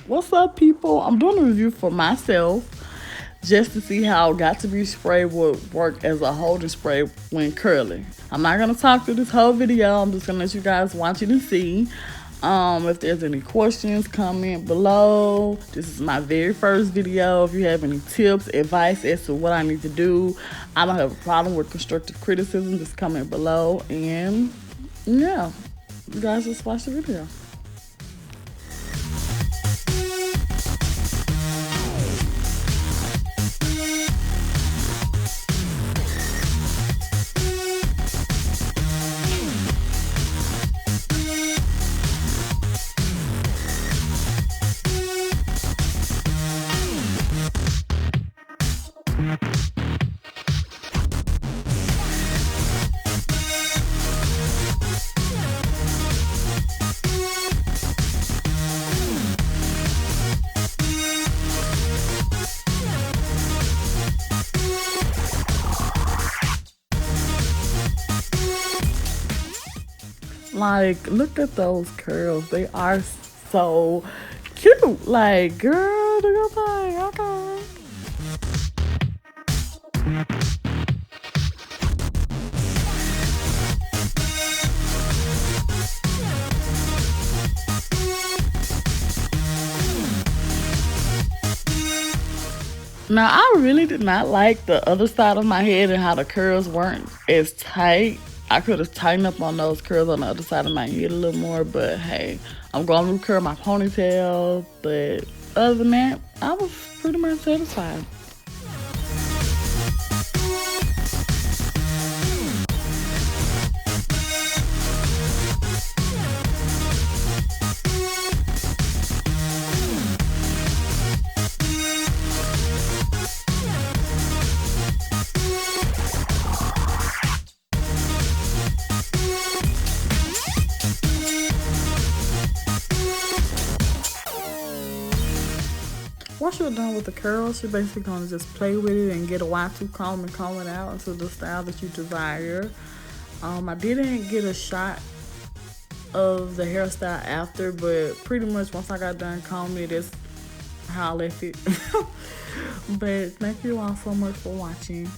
What's up, people? I'm doing a review for myself just to see how Got2B Spray would work as a holding spray when curling. I'm not gonna talk through this whole video. I'm just gonna let you guys watch it and see. If there's any questions, comment below. This is my very first video. If you have any tips, advice as to what I need to do, I don't have a problem with constructive criticism. Just comment below, and yeah, you guys just watch the video. Like, look at those curls. They are so cute. Like, girl, do your thing. Okay. Now, I really did not like the other side of my head and how the curls weren't as tight. I could have tightened up on those curls on the other side of my head a little more, but hey, I'm going to curl my ponytail. But other than that, I was pretty much satisfied. Once you're done with the curls, you're basically going to just play with it and get a Y2 comb and comb it out into the style that you desire. I didn't get a shot of the hairstyle after, but pretty much once I got done combing it, that's how I left it. But thank you all so much for watching.